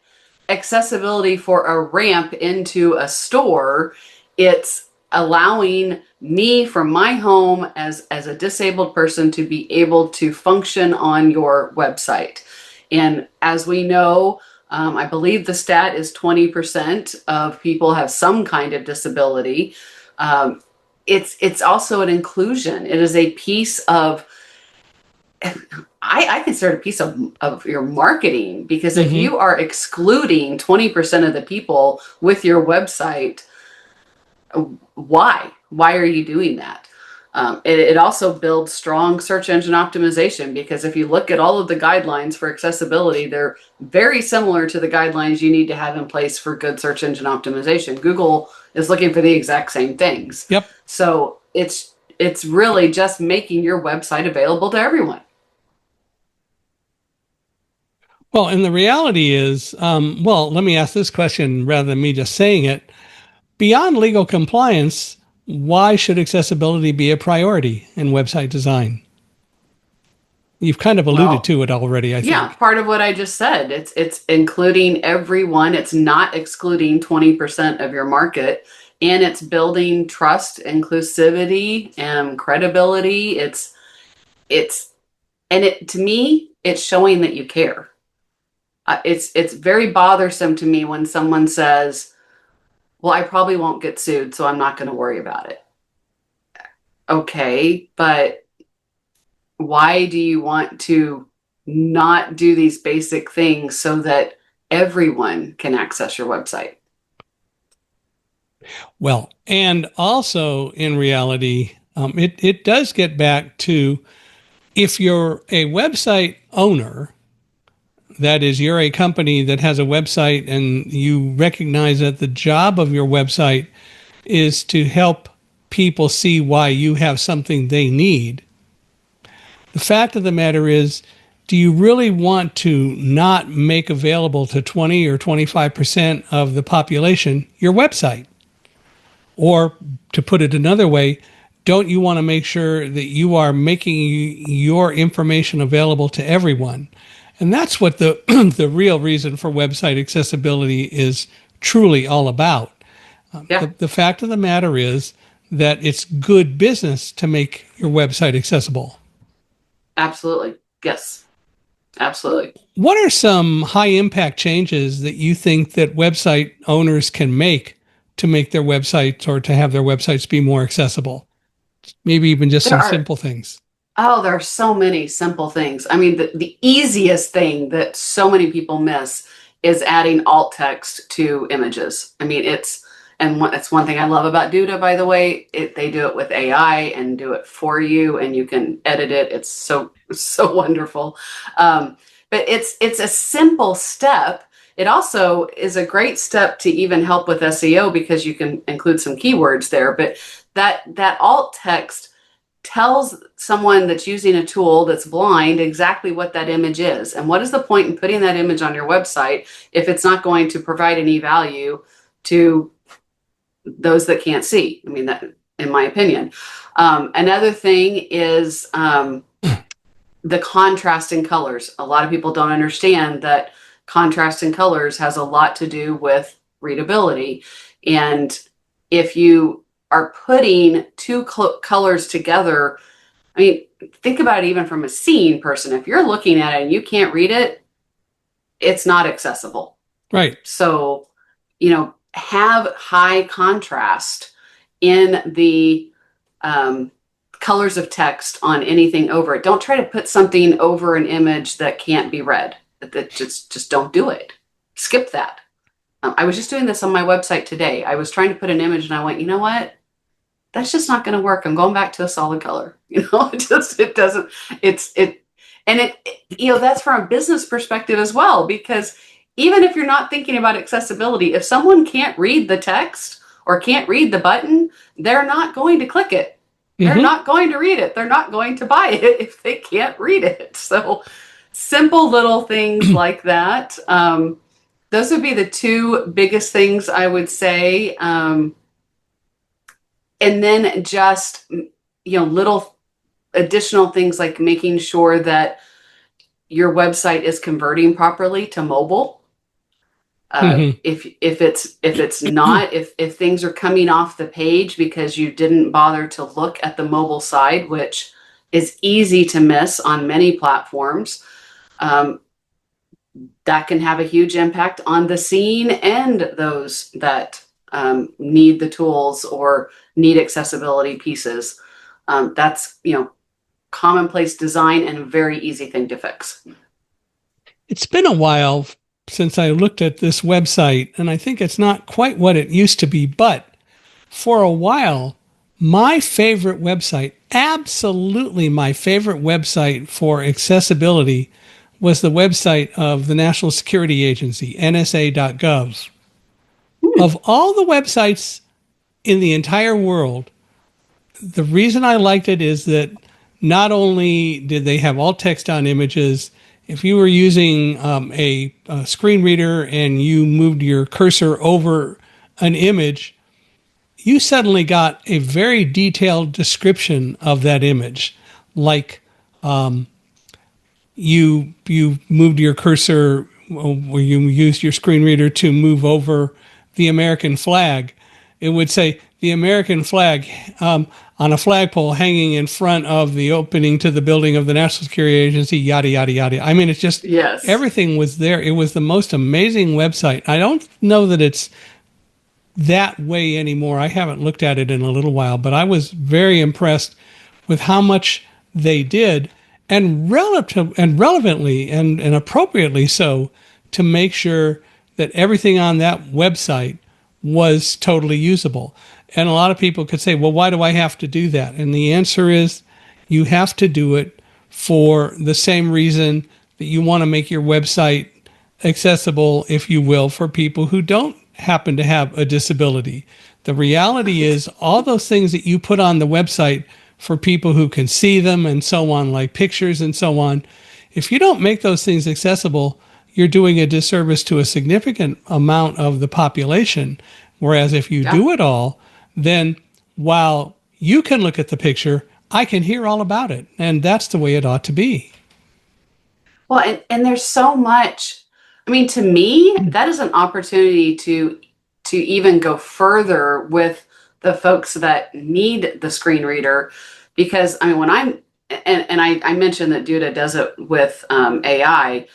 accessibility for a ramp into a store, it's allowing me from my home as a disabled person to be able to function on your website. And as we know, I believe the stat is 20% of people have some kind of disability. It's also an inclusion. It is a piece of, I consider it a piece of your marketing, because if Mm-hmm. you are excluding 20% of the people with your website, why? Why are you doing that? It also builds strong search engine optimization, because if you look at all of the guidelines for accessibility, they're very similar to the guidelines you need to have in place for good search engine optimization. Google is looking for the exact same things. Yep. So it's really just making your website available to everyone. Well, and the reality is, well, let me ask this question rather than me just saying it. Beyond legal compliance, why should accessibility be a priority in website design? You've kind of alluded Well, to it already, I yeah, think. part of what I just said. It's including everyone. It's not excluding 20% of your market, and it's building trust, inclusivity, and credibility. It's and it to me, it's showing that you care. It's very bothersome to me when someone says, "Well, I probably won't get sued, so I'm not going to worry about it." Okay, but why do you want to not do these basic things so that everyone can access your website? Well, and also in reality, it does get back to if you're a website owner, that is, you're a company that has a website and you recognize that the job of your website is to help people see why you have something they need. The fact of the matter is, do you really want to not make available to 20 or 25% of the population your website? Or to put it another way, don't you want to make sure that you are making your information available to everyone? And that's what the the real reason for website accessibility is truly all about. Yeah, The fact of the matter is that it's good business to make your website accessible. absolutely. Yes, absolutely. What are some high impact changes that you think that website owners can make their websites or to have their websites be more accessible? Maybe even just There some are, simple things. oh, there are so many simple things. I mean, the easiest thing that so many people miss is adding alt text to images. I mean, it's one thing I love about Duda, by the way. They do it with AI and do it for you, and you can edit it. It's so wonderful. But it's a simple step. It also is a great step to even help with SEO, because you can include some keywords there. But that alt text tells someone that's using a tool that's blind exactly what that image is. And what is the point in putting that image on your website if it's not going to provide any value to those that can't see? I mean, that, in my opinion. Another thing is the contrast in colors. A lot of people don't understand that contrast in colors has a lot to do with readability. And if you are putting two colors together, I mean, think about it even from a seeing person. If you're looking at it and you can't read it, it's not accessible. Right. So, have high contrast in the colors of text on anything over it. Don't try to put something over an image that can't be read. that just don't do it. Skip that. I was just doing this on my website today. I was trying to put an image and I went, you know what? That's just not going to work. I'm going back to a solid color. It doesn't, and that's from a business perspective as well, because even if you're not thinking about accessibility, if someone can't read the text or can't read the button, they're not going to click it. They're not going to read it. They're not going to buy it if they can't read it. So simple little things like that. Those would be the two biggest things I would say. And then just, little additional things like making sure that your website is converting properly to mobile. If it's not, if things are coming off the page because you didn't bother to look at the mobile side, which is easy to miss on many platforms, that can have a huge impact on the scene and those that need the tools or need accessibility pieces. That's commonplace design and a very easy thing to fix. It's been a while since I looked at this website, and I think it's not quite what it used to be, but for a while, my favorite website, absolutely my favorite website for accessibility, was the website of the National Security Agency, nsa.gov. Of all the websites in the entire world, the reason I liked it is that not only did they have all text on images, if you were using a screen reader and you moved your cursor over an image, you suddenly got a very detailed description of that image. Like you moved your cursor, or you used your screen reader to move over the American flag. It would say the American flag on a flagpole hanging in front of the opening to the building of the National Security Agency, yada, yada, yada. I mean, it's just, yes, everything was there. It was the most amazing website. I don't know that it's that way anymore. I haven't looked at it in a little while, but I was very impressed with how much they did, and relevantly and appropriately so, to make sure that everything on that website was totally usable. And a lot of people could say, well, why do I have to do that? And the answer is, you have to do it for the same reason that you want to make your website accessible, if you will, for people who don't happen to have a disability. The reality is, all those things that you put on the website for people who can see them and so on, like pictures and so on, if you don't make those things accessible, you're doing a disservice to a significant amount of the population. Whereas if you do it all, then while you can look at the picture, I can hear all about it. And that's the way it ought to be. Well, and there's so much. I mean, to me, that is an opportunity to even go further with the folks that need the screen reader, because I mean, when I mentioned that Duda does it with AI,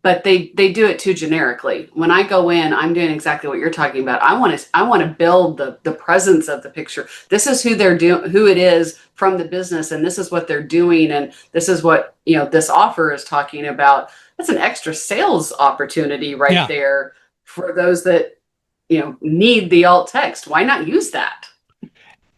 but they do it too generically. When I go in, I'm doing exactly what you're talking about. I want to build the presence of the picture. This is who they're doing, who it is from the business, and this is what they're doing, and this is what this offer is talking about. That's an extra sales opportunity right there for those that need the alt text. Why not use that?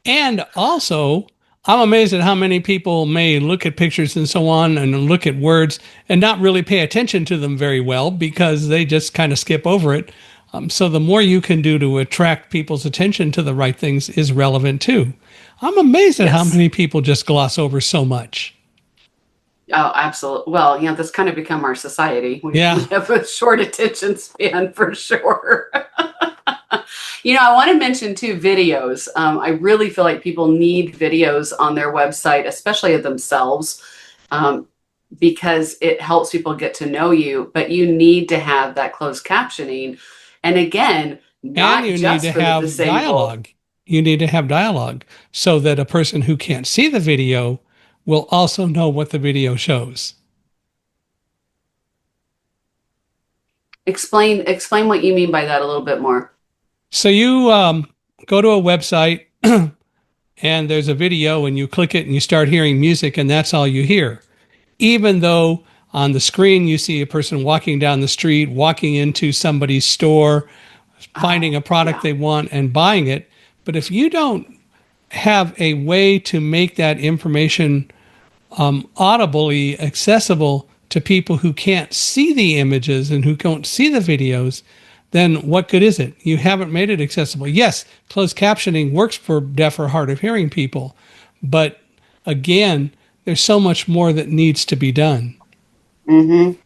And also, I'm amazed at how many people may look at pictures and so on and look at words and not really pay attention to them very well, because they just kind of skip over it. So the more you can do to attract people's attention to the right things is relevant too. I'm amazed at how many people just gloss over so much. Oh, absolutely. Well, that's kind of become our society. We have a short attention span for sure. I want to mention too, videos. I really feel like people need videos on their website, especially of themselves, because it helps people get to know you. But you need to have that closed captioning. And again, not and you just need to for have the disabled. dialogue. You need to have dialogue so that a person who can't see the video will also know what the video shows. Explain what you mean by that a little bit more. So you go to a website and there's a video and you click it and you start hearing music and that's all you hear. Even though On the screen, you see a person walking down the street, walking into somebody's store, finding a product they want and buying it. But if you don't have a way to make that information audibly accessible to people who can't see the images and who don't see the videos, then what good is it? You haven't made it accessible. Yes, closed captioning works for deaf or hard of hearing people, but again, there's so much more that needs to be done. Mm-hmm.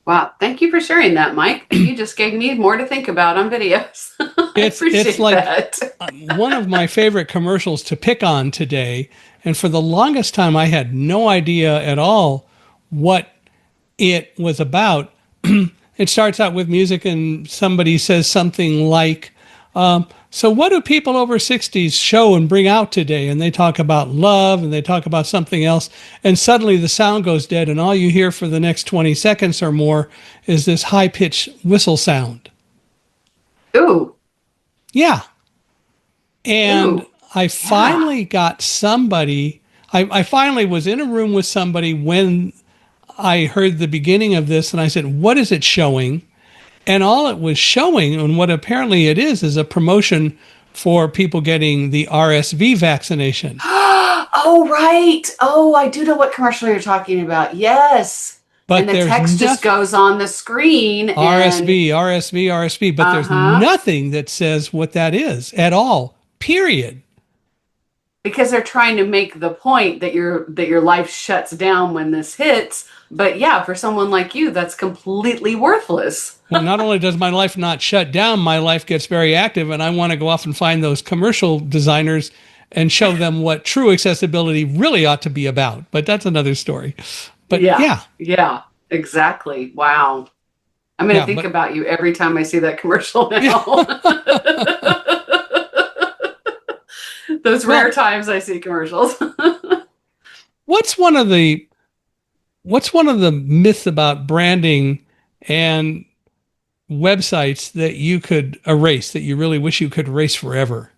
Wow. Thank you for sharing that, Mike. You just gave me more to think about on videos. It's like one of my favorite commercials to pick on today. And for the longest time, I had no idea at all what it was about. It starts out with music and somebody says something like, so what do people over 60s show and bring out today? And they talk about love and they talk about something else. And suddenly the sound goes dead and all you hear for the next 20 seconds or more is this high-pitched whistle sound. Ooh. Yeah. And I finally got somebody, I finally was in a room with somebody when I heard the beginning of this and I said, what is it showing? And all it was showing, and what apparently it is a promotion for people getting the RSV vaccination. Oh, right. Oh, I do know what commercial you're talking about. Yes. But and the text just goes on the screen. RSV, RSV, RSV. But there's nothing that says what that is at all, period. Because they're trying to make the point that your life shuts down when this hits. But yeah, for someone like you, that's completely worthless. Well, not only does my life not shut down, my life gets very active, and I want to go off and find those commercial designers and show them what true accessibility really ought to be about. But that's another story. But yeah, exactly. Wow. I'm going to think about you every time I see that commercial now. Those rare times I see commercials. What's one of the myths about branding and websites that you could erase, that you really wish you could erase forever?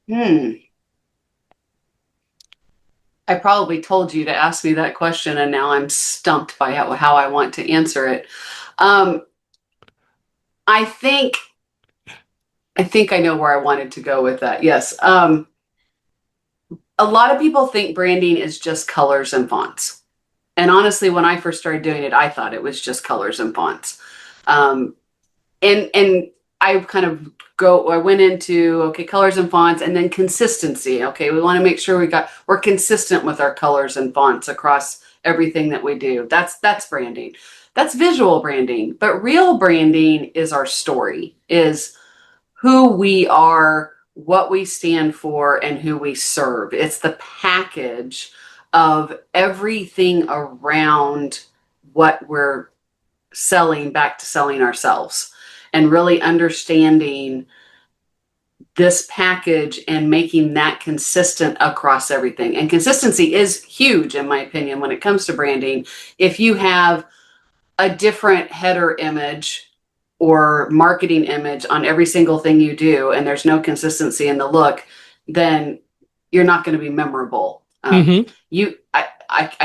I probably told you to ask me that question, and now I'm stumped by how I want to answer it. I think I know where I wanted to go with that. Yes. A lot of people think branding is just colors and fonts. And honestly, when I first started doing it, I thought it was just colors and fonts. And I kind of I went into, colors and fonts, and then consistency. Okay, we want to make sure we're consistent with our colors and fonts across everything that we do. That's branding. That's visual branding. But real branding is our story, is who we are, what we stand for, and who we serve. It's the package of everything around what we're selling back to selling ourselves, and really understanding this package and making that consistent across everything. And consistency is huge, in my opinion, when it comes to branding. If you have a different header image or marketing image on every single thing you do, and there's no consistency in the look, then you're not going to be memorable. I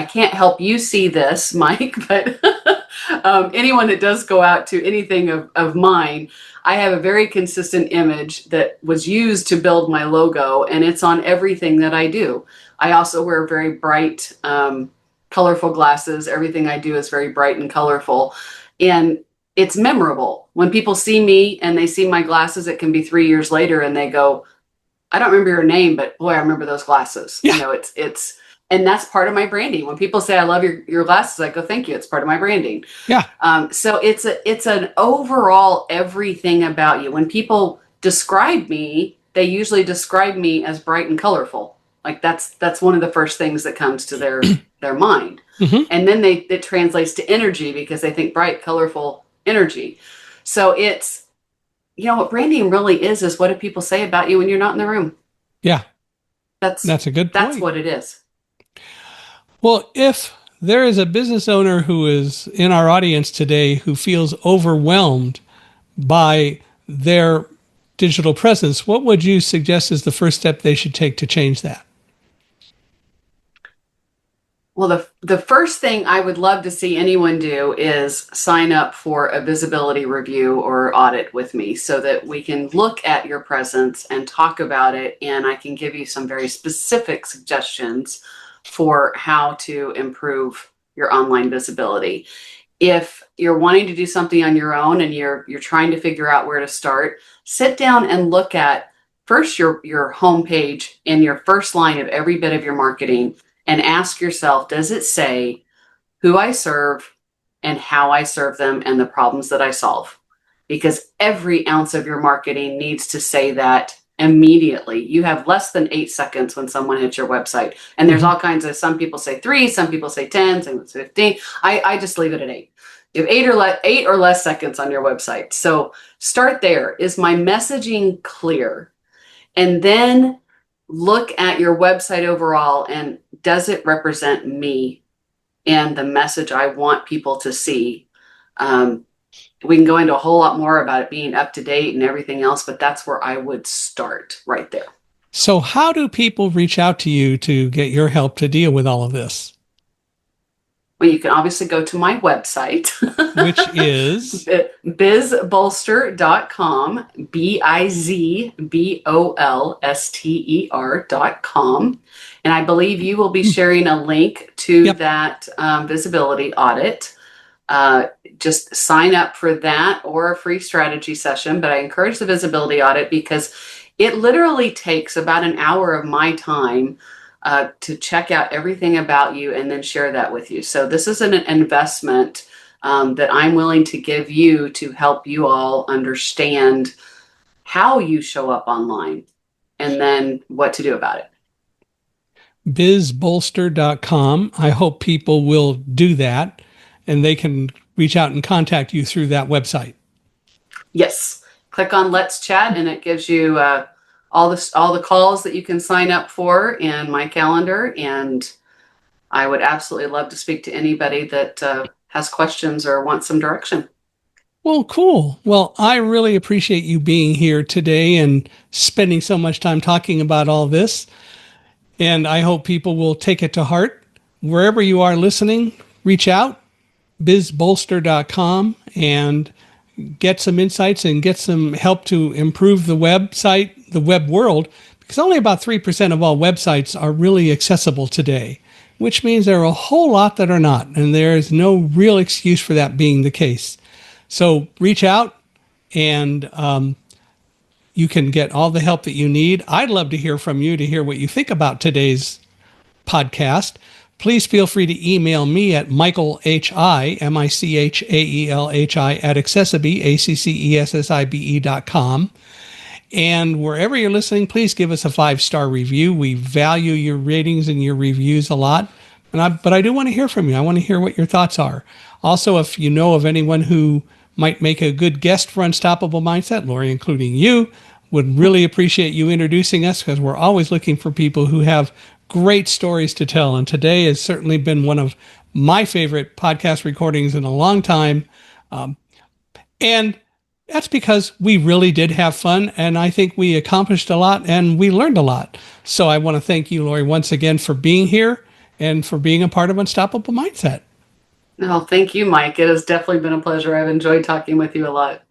can't help you see this, Mike, but anyone that does go out to anything of mine, I have a very consistent image that was used to build my logo, and it's on everything that I do. I also wear very bright, colorful glasses. Everything I do is very bright and colorful, and it's memorable. When people see me and they see my glasses, it can be 3 years later and they go, I don't remember your name, but boy, I remember those glasses. Yeah. You know, and that's part of my branding. When people say, I love your glasses, I go, thank you. It's part of my branding. Yeah. So it's an overall everything about you. When people describe me, they usually describe me as bright and colorful. Like that's one of the first things that comes to their mind. Mm-hmm. And then it translates to energy, because they think bright, colorful energy. So it's, what branding really is what do people say about you when you're not in the room? Yeah. That's a good point. That's what it is. Well, if there is a business owner who is in our audience today who feels overwhelmed by their digital presence, what would you suggest is the first step they should take to change that? Well, the first thing I would love to see anyone do is sign up for a visibility review or audit with me so that we can look at your presence and talk about it. And I can give you some very specific suggestions for how to improve your online visibility. If you're wanting to do something on your own and you're trying to figure out where to start, sit down and look at first your homepage and your first line of every bit of your marketing and ask yourself, does it say who I serve and how I serve them and the problems that I solve? Because every ounce of your marketing needs to say that immediately. You have less than 8 seconds when someone hits your website. And there's all kinds of, some people say 3, some people say 10, some people say 15. I just leave it at 8. You have 8 or less seconds on your website. So start there. Is my messaging clear? And then look at your website overall and does it represent me and the message I want people to see? We can go into a whole lot more about it being up to date and everything else, but that's where I would start right there. So how do people reach out to you to get your help to deal with all of this? Well, you can obviously go to my website, which is bizbolster.com, bizbolster.com. And I believe you will be sharing a link to that visibility audit. Just sign up for that or a free strategy session. But I encourage the visibility audit because it literally takes about an hour of my time to check out everything about you and then share that with you. So this is an investment that I'm willing to give you to help you all understand how you show up online and then what to do about it. bizbolster.com. I hope people will do that and they can reach out and contact you through that website. Yes. Click on Let's Chat and it gives you all the calls that you can sign up for in my calendar. And I would absolutely love to speak to anybody that has questions or wants some direction. Well, cool. Well, I really appreciate you being here today and spending so much time talking about all this. And I hope people will take it to heart. Wherever you are listening, reach out, bizbolster.com, and get some insights and get some help to improve the website, the web world, because only about 3% of all websites are really accessible today, which means there are a whole lot that are not, and there is no real excuse for that being the case. So reach out and you can get all the help that you need. I'd love to hear from you to hear what you think about today's podcast. Please feel free to email me at michaelhi, michaelhi at accessibe.com. And wherever you're listening, please give us a 5-star review. We value your ratings and your reviews a lot. But I do want to hear from you. I want to hear what your thoughts are. Also, if you know of anyone who might make a good guest for Unstoppable Mindset, Lori, including you, would really appreciate you introducing us because we're always looking for people who have great stories to tell. And today has certainly been one of my favorite podcast recordings in a long time. And that's because we really did have fun. And I think we accomplished a lot and we learned a lot. So I want to thank you, Lori, once again for being here and for being a part of Unstoppable Mindset. Oh, thank you, Mike. It has definitely been a pleasure. I've enjoyed talking with you a lot.